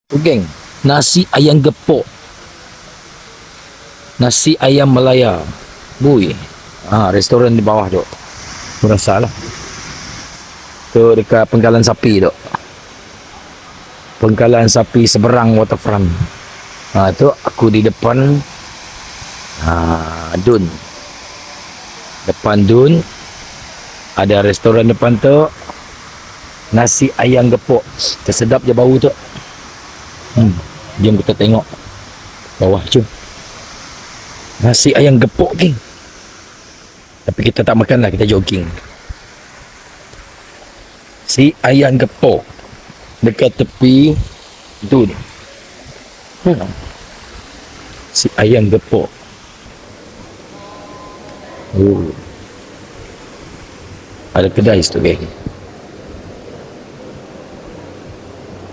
Geng, nasi ayam gepok, nasi ayam Malaya. Bui. Restoran di bawah tu. Aku rasa lah. Tu dekat Penggalan Sapi tu. Penggalan Sapi seberang waterfront. Tu aku di depan Dun. Depan Dun ada restoran depan tu. Nasi ayam gepok. Tersedap je bau tu. Jom kita tengok bawah jom. Nasi ayam gepok geng. Tapi kita tak makan lah, kita jogging. Si ayam gepok dekat tepi Dun. Si ayam gepok. Ada kedai situ geng.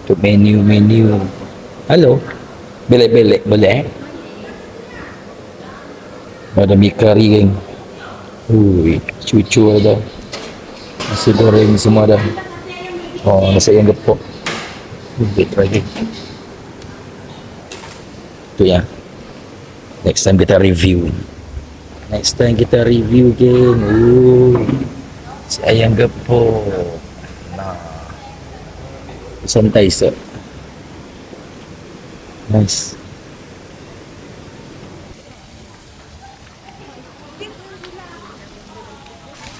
Untuk menu. Halo. Belek-belek boleh? Ada mie kari geng. Cucu ada. Nasi goreng semua ada. Nasi ayam gepok. Try geng. Tu ya. Next time kita review geng. Si ayam gepok. Santai sir. Nice.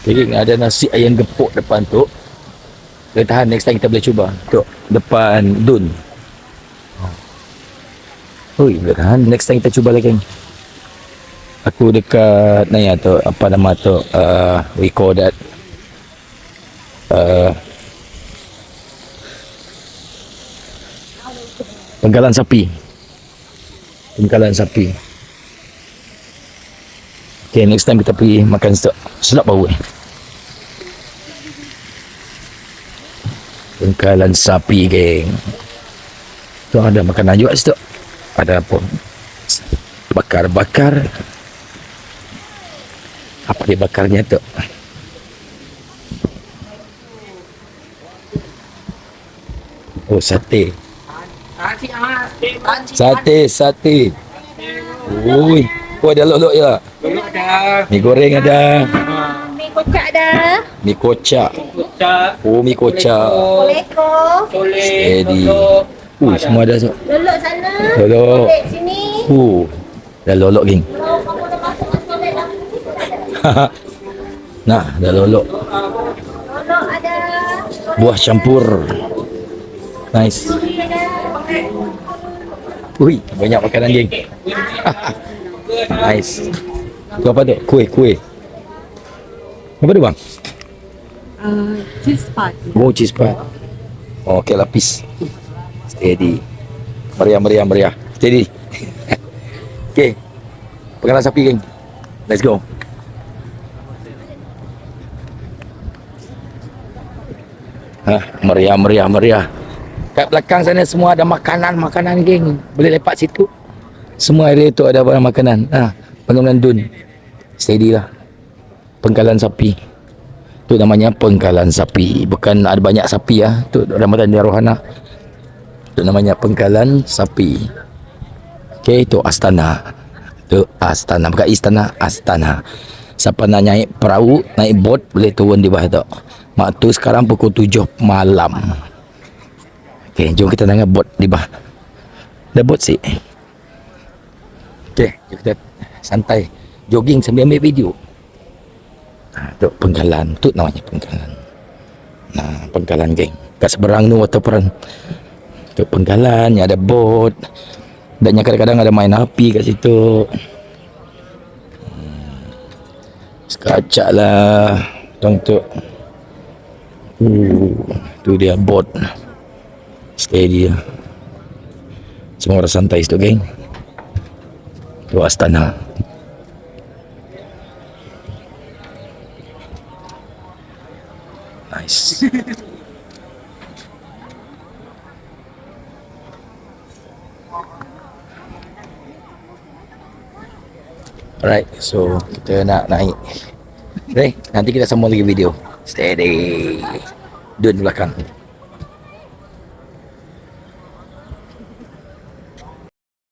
Jadi ada nasi ayam gepok depan tu. Kita tahan, next time kita boleh cuba. Tu depan Dun. Boleh tahan, next time kita cuba lagi. Aku dekat naya tu, apa nama tu? We call that Penggalan Sapi. Okay, next time kita pergi makan sedap bau. Penggalan Sapi geng. Tu ada makanan juga situ. Ada apa? Bakar. Apa dia bakarnya tu? Sate. Sate. Ada lok-lok je. Mi goreng ada. Mi kocak ada. Mi kocak. Mi kocak. Steady. Semua ada tu. Lolok sana. Lolok. Toilet sini. Dah lolok geng. Kalau kamu dah masuk ke toilet dah. Nah, dah lolok. Lolok ada. Buah campur. Nice. Banyak makanan geng. Nice. Tu apa tu? Kuih. Apa tu bang? Cheese pot. Cheese pot. Okay, lapis. Steady. Meriah. Steady. Okay. Penggalan Sapi geng. Let's go. Meriah. Kat belakang sana semua ada makanan geng. Boleh lepak situ. Semua area tu ada barang makanan. Bangunan Dun. Steady lah. Penggalan Sapi. Tu namanya Penggalan Sapi. Bukan ada banyak sapi ya. Tu Ramadan di Rohana. Tu namanya Penggalan Sapi. Okay, tu Astana. Bukan istana, Astana. Siapa nak naik perahu, naik bot, boleh turun di bawah tu. Mak tu sekarang pukul 7 malam. Okay, jom kita naik bot di bawah. Ada bot sih. Okay, jom kita santai jogging sambil ambil video. Tu Penggalan, tu namanya Penggalan. Penggalan geng. Kat seberang tu waterfront. Tu Penggalan, ada bot. Dan kadang-kadang ada main api kat situ. Sekacak lah. Tu dia bot. Steady lah. Semua orang santai situ geng. Tu Astana. Nice. Alright, so kita nak naik. Okay, nanti kita sambung lagi video. Steady. Dun belakang.